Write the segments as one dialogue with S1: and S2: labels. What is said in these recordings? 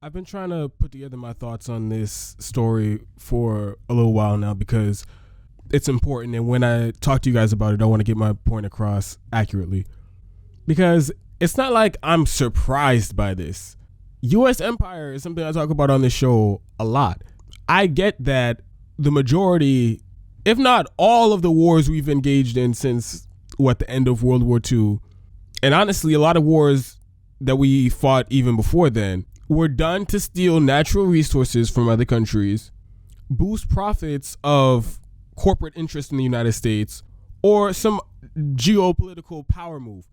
S1: I've been trying to put together my thoughts on this story for a little while now because it's important. And when I talk to you guys about it, I want to get my point across accurately. Because it's not like I'm surprised by this. U.S. empire is something I talk about on this show a lot. I get that the majority, if not all of the wars we've engaged in since, the end of World War II, and honestly, a lot of wars that we fought even before then, were done to steal natural resources from other countries, boost profits of corporate interest in the United States, or some geopolitical power move.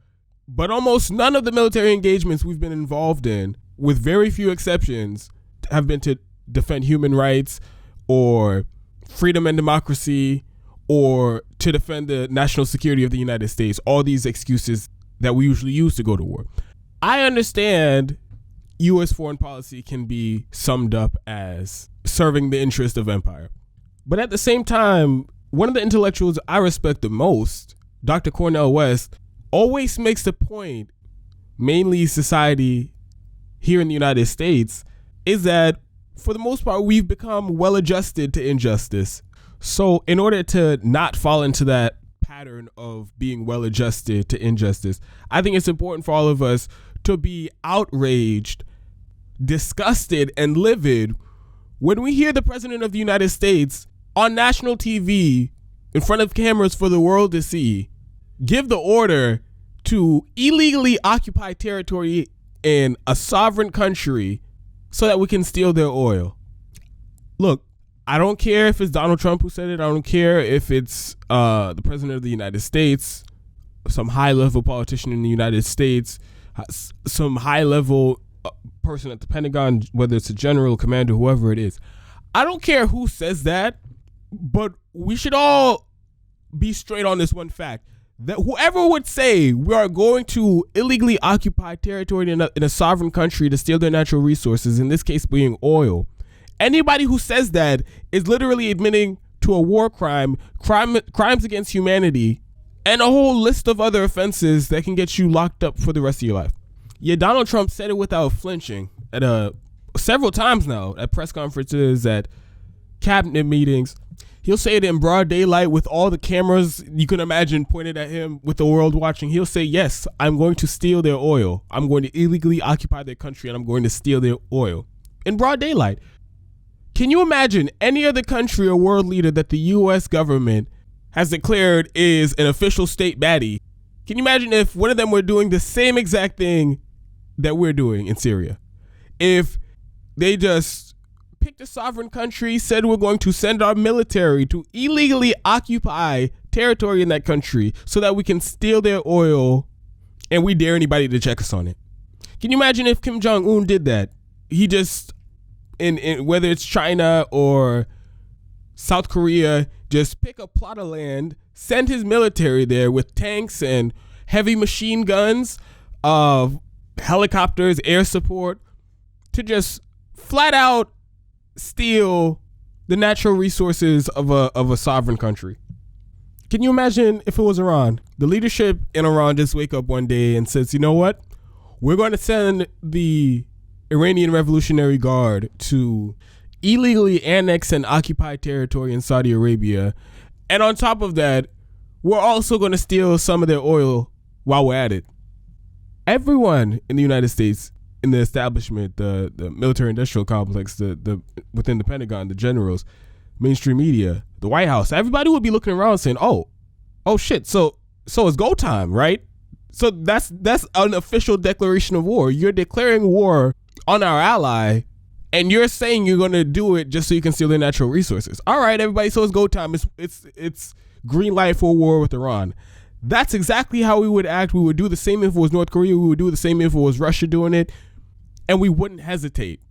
S1: But almost none of the military engagements we've been involved in, with very few exceptions, have been to defend human rights or freedom and democracy or to defend the national security of the United States. All these excuses that we usually use to go to war. I understand U.S. foreign policy can be summed up as serving the interest of empire. But at the same time, one of the intellectuals I respect the most, Dr. Cornel West, always makes the point, mainly society here in the United States, is that for the most part, we've become well adjusted to injustice. So in order to not fall into that pattern of being well adjusted to injustice, I think it's important for all of us to be outraged, disgusted, and livid when we hear the president of the United States on national TV in front of cameras for the world to see give the order to illegally occupy territory in a sovereign country so that we can steal their oil. Look, I don't care if it's Donald Trump who said it. I don't care if it's the president of the United States, some high-level politician in the United States, some high-level person at the Pentagon, whether it's a general, commander, whoever it is. I don't care who says that, but we should all be straight on this one fact, that whoever would say we are going to illegally occupy territory in a sovereign country to steal their natural resources, in this case being oil, anybody who says that is literally admitting to a war crimes against humanity, and a whole list of other offenses that can get you locked up for the rest of your life. Yeah, Donald Trump said it without flinching at several times now at press conferences, at cabinet meetings. He'll say it in broad daylight with all the cameras you can imagine pointed at him with the world watching. He'll say, yes, I'm going to steal their oil. I'm going to illegally occupy their country and I'm going to steal their oil in broad daylight. Can you imagine any other country or world leader that the U.S. government has declared is an official state baddie? Can you imagine if one of them were doing the same exact thing that we're doing in Syria? If they just picked a sovereign country, said we're going to send our military to illegally occupy territory in that country so that we can steal their oil, and we dare anybody to check us on it. Can you imagine if Kim Jong-un did that? He just, in whether it's China or South Korea, just pick a plot of land, send his military there with tanks and heavy machine guns, helicopters, air support, to just flat out steal the natural resources of a sovereign country. Can you imagine if it was Iran? The leadership in Iran just wake up one day and says, you know what? We're going to send the Iranian Revolutionary Guard to illegally annex and occupy territory in Saudi Arabia. And on top of that, we're also going to steal some of their oil while we're at it. Everyone in the United States, in the establishment, the military industrial complex, the within the Pentagon, the generals, mainstream media, the White House, everybody would be looking around saying, oh shit, so it's go time, right? So that's an official declaration of war. You're declaring war on our ally, and you're saying you're going to do it just so you can steal their natural resources. All right, everybody, so it's go time. It's green light for war with Iran. That's exactly how we would act. We would do the same if it was North Korea. We would do the same if it was Russia doing it. And we wouldn't hesitate,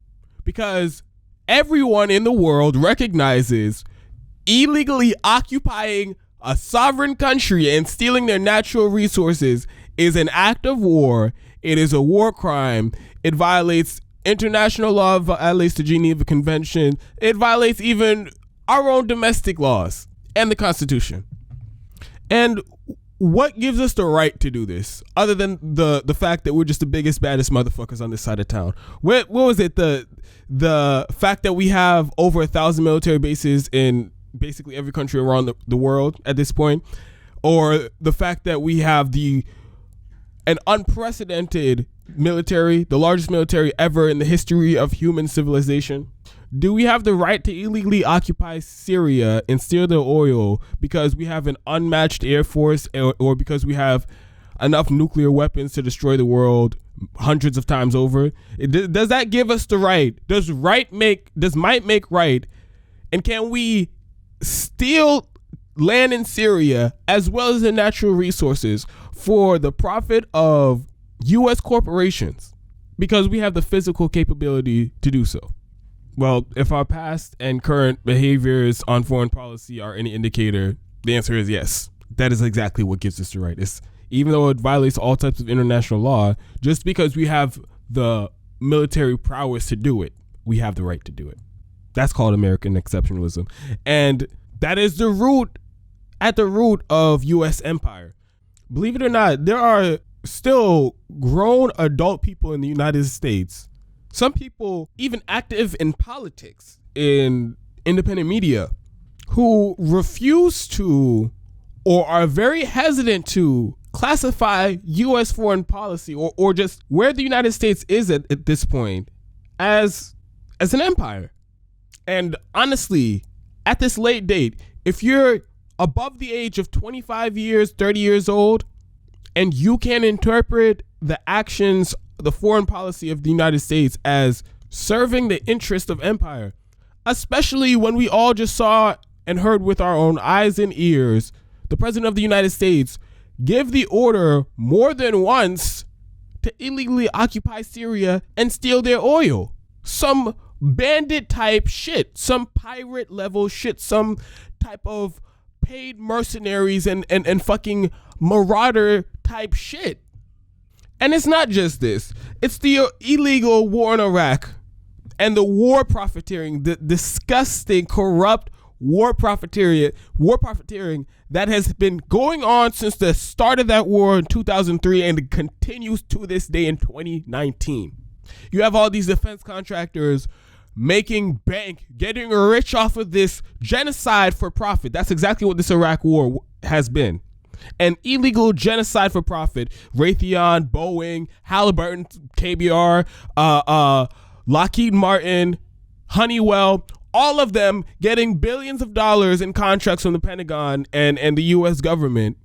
S1: because everyone in the world recognizes illegally occupying a sovereign country and stealing their natural resources is an act of war. It is a war crime. It violates international law, violates the Geneva Convention. It violates even our own domestic laws and the Constitution. And what gives us the right to do this, other than the fact that we're just the biggest, baddest motherfuckers on this side of town? What was it? The fact that we have over 1,000 military bases in basically every country around the world at this point, or the fact that we have an unprecedented military, the largest military ever in the history of human civilization? Do we have the right to illegally occupy Syria and steal their oil because we have an unmatched air force, or because we have enough nuclear weapons to destroy the world hundreds of times over? Does that give us the right? Does might make right? And can we steal land in Syria as well as the natural resources for the profit of U.S. corporations because we have the physical capability to do so? Well, if our past and current behaviors on foreign policy are any indicator, the answer is yes. That is exactly what gives us the right. Even though it violates all types of international law, just because we have the military prowess to do it, we have the right to do it. That's called American exceptionalism. And that is at the root of U.S. empire. Believe it or not, there are still grown adult people in the United States, some people even active in politics, in independent media, who refuse to or are very hesitant to classify U.S. foreign policy or just where the United States is at this point as an empire. And honestly, at this late date, if you're above the age of 25 years, 30 years old, and you can interpret the actions, the foreign policy of the United States as serving the interest of empire, especially when we all just saw and heard with our own eyes and ears the president of the United States give the order more than once to illegally occupy Syria and steal their oil. Some bandit type shit, some pirate level shit, some type of paid mercenaries and fucking marauder type shit. And it's not just this. It's the illegal war in Iraq and the war profiteering, the disgusting, corrupt war profiteering that has been going on since the start of that war in 2003 and it continues to this day in 2019. You have all these defense contractors making bank, getting rich off of this genocide for profit. That's exactly what this Iraq war has been. An illegal genocide for profit. Raytheon, Boeing, Halliburton, KBR, Lockheed Martin, Honeywell, all of them getting billions of dollars in contracts from the Pentagon and the U.S. government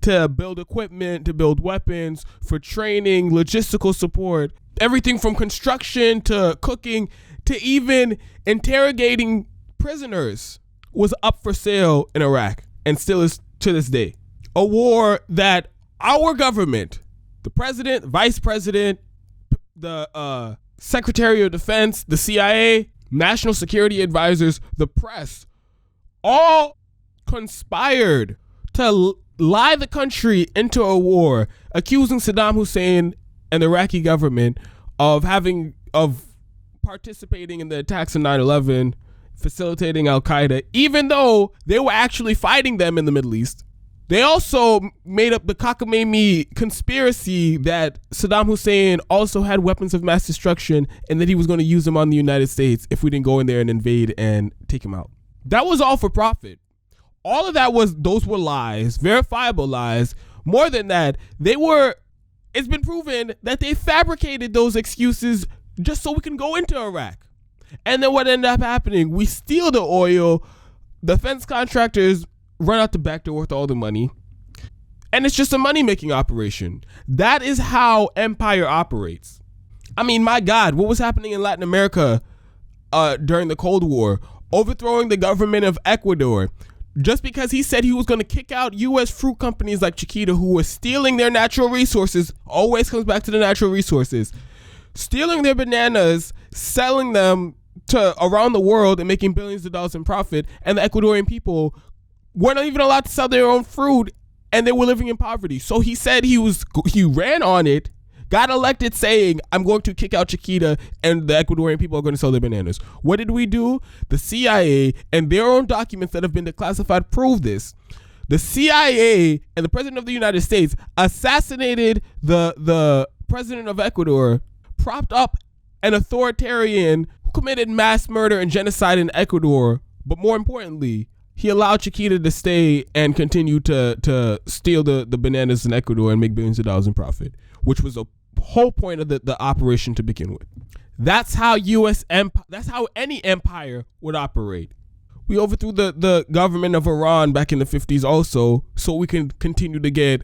S1: to build equipment, to build weapons, for training, logistical support, everything from construction to cooking to even interrogating prisoners was up for sale in Iraq and still is to this day. A war that our government, the president, vice president, the secretary of defense, the CIA, national security advisors, the press, all conspired to lie the country into a war, accusing Saddam Hussein and the Iraqi government of participating in the attacks on 9/11, facilitating Al-Qaeda, even though they were actually fighting them in the Middle East. They also made up the cockamamie conspiracy that Saddam Hussein also had weapons of mass destruction and that he was going to use them on the United States if we didn't go in there and invade and take him out. That was all for profit. All of those were lies, verifiable lies. More than that, it's been proven that they fabricated those excuses just so we can go into Iraq. And then what ended up happening, we steal the oil, defense contractors run out the back door with all the money, and it's just a money-making operation. That is how empire operates. I mean, my God, what was happening in Latin America during the Cold War? Overthrowing the government of Ecuador just because he said he was going to kick out U.S. fruit companies like Chiquita, who were stealing their natural resources. Always comes back to the natural resources. Stealing their bananas, selling them to around the world and making billions of dollars in profit, and the Ecuadorian people weren't even allowed to sell their own fruit, and they were living in poverty. So he said he ran on it, got elected saying, I'm going to kick out Chiquita and the Ecuadorian people are going to sell their bananas. What did we do? The CIA and their own documents that have been declassified prove this. The CIA and the president of the United States assassinated the president of Ecuador, propped up an authoritarian who committed mass murder and genocide in Ecuador. But more importantly, he allowed Chiquita to stay and continue to steal the bananas in Ecuador and make billions of dollars in profit, which was the whole point of the operation to begin with. That's how that's how any empire would operate. We overthrew the government of Iran back in the 50s also, so we can continue to get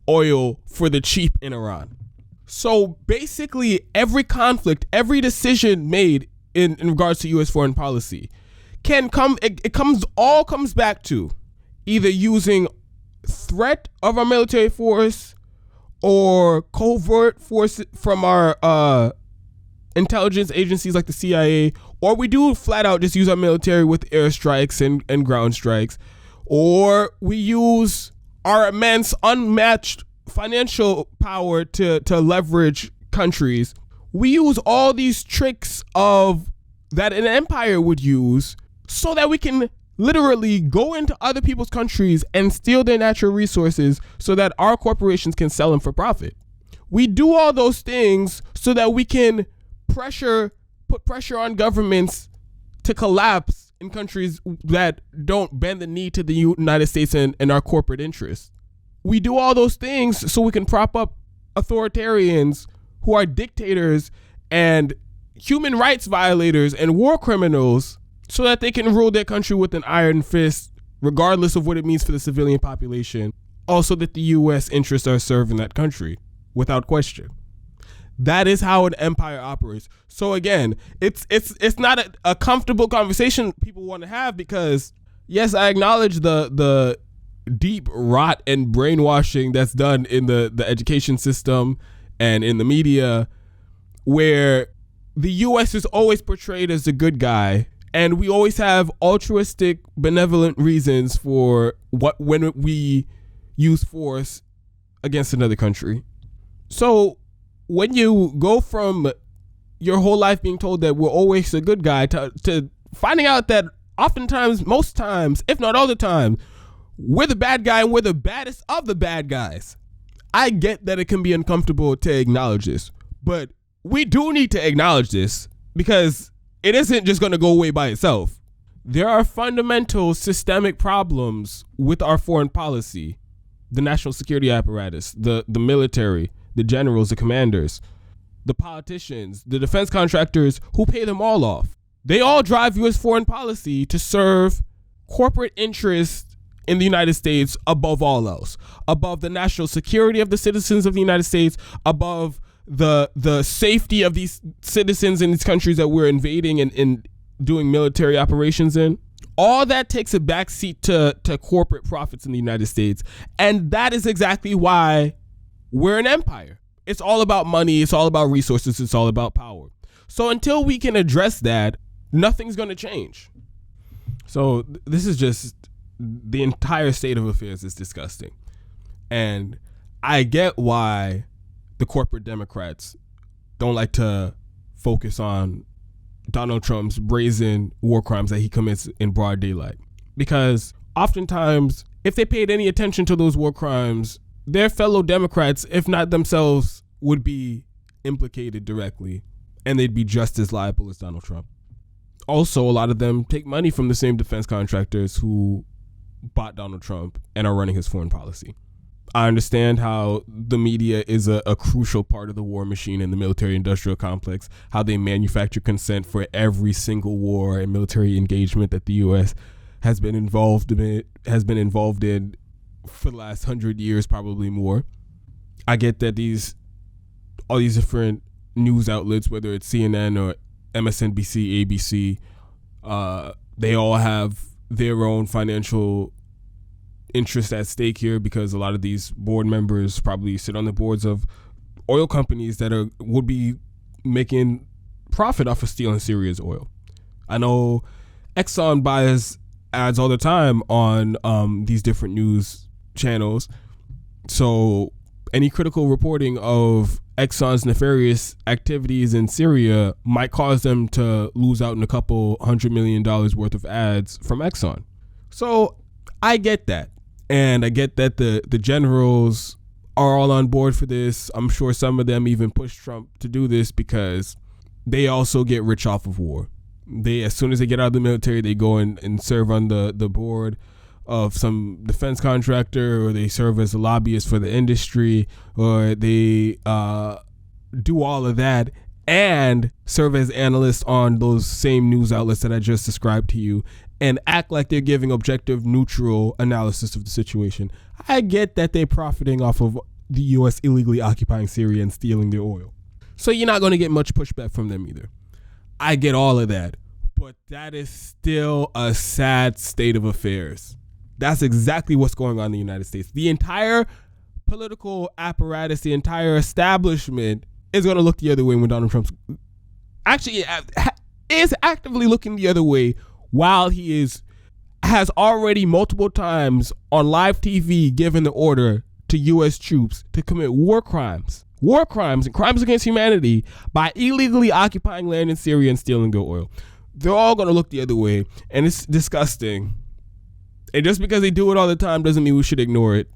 S1: oil for the cheap in Iran. So basically, every conflict, every decision made in regards to U.S. foreign policy all comes back to either using threat of our military force or covert force from our intelligence agencies like the CIA, or we do flat out just use our military with airstrikes and ground strikes, or we use our immense unmatched financial power to leverage countries. We use all these tricks of that an empire would use so that we can literally go into other people's countries and steal their natural resources so that our corporations can sell them for profit. We do all those things so that we can put pressure on governments to collapse in countries that don't bend the knee to the United States and our corporate interests. We do all those things so we can prop up authoritarians who are dictators and human rights violators and war criminals so that they can rule their country with an iron fist, regardless of what it means for the civilian population. Also that the U.S. interests are served in that country, without question. That is how an empire operates. So again, it's not a comfortable conversation people want to have because, yes, I acknowledge the deep rot and brainwashing that's done in the education system and in the media, where the U.S. is always portrayed as the good guy, and we always have altruistic, benevolent reasons for when we use force against another country. So when you go from your whole life being told that we're always a good guy to finding out that oftentimes, most times, if not all the time, we're the bad guy and we're the baddest of the bad guys. I get that it can be uncomfortable to acknowledge this, but we do need to acknowledge this because it isn't just going to go away by itself. There are fundamental systemic problems with our foreign policy, the national security apparatus, the military, the generals, the commanders, the politicians, the defense contractors who pay them all off. They all drive U.S. foreign policy to serve corporate interests in the United States above all else, above the national security of the citizens of the United States, above the safety of these citizens in these countries that we're invading and doing military operations in. All that takes a backseat to corporate profits in the United States. And that is exactly why we're an empire. It's all about money. It's all about resources. It's all about power. So until we can address that, nothing's going to change. So this is just the entire state of affairs is disgusting. And I get why the corporate Democrats don't like to focus on Donald Trump's brazen war crimes that he commits in broad daylight. Because oftentimes, if they paid any attention to those war crimes, their fellow Democrats, if not themselves, would be implicated directly, and they'd be just as liable as Donald Trump. Also, a lot of them take money from the same defense contractors who bought Donald Trump and are running his foreign policy. I understand how the media is a crucial part of the war machine in the military-industrial complex, how they manufacture consent for every single war and military engagement that the U.S. has been involved in for the last 100 years, probably more. I get that all these different news outlets, whether it's CNN or MSNBC, ABC, they all have their own financial interest at stake here because a lot of these board members probably sit on the boards of oil companies that would be making profit off of stealing Syria's oil. I know Exxon buys ads all the time on these different news channels. So any critical reporting of Exxon's nefarious activities in Syria might cause them to lose out in a couple $100 million worth of ads from Exxon. So I get that. And I get that the generals are all on board for this. I'm sure some of them even push Trump to do this because they also get rich off of war. They, as soon as they get out of the military, they go and serve on the board of some defense contractor, or they serve as a lobbyist for the industry, or they do all of that and serve as analysts on those same news outlets that I just described to you, and act like they're giving objective, neutral analysis of the situation. I get that they're profiting off of the U.S. illegally occupying Syria and stealing their oil. So you're not going to get much pushback from them either. I get all of that. But that is still a sad state of affairs. That's exactly what's going on in the United States. The entire political apparatus, the entire establishment is going to look the other way when Donald Trump actually is actively looking the other way, while he has already multiple times on live TV given the order to U.S. troops to commit war crimes and crimes against humanity by illegally occupying land in Syria and stealing their oil. They're all going to look the other way, and it's disgusting. And just because they do it all the time doesn't mean we should ignore it.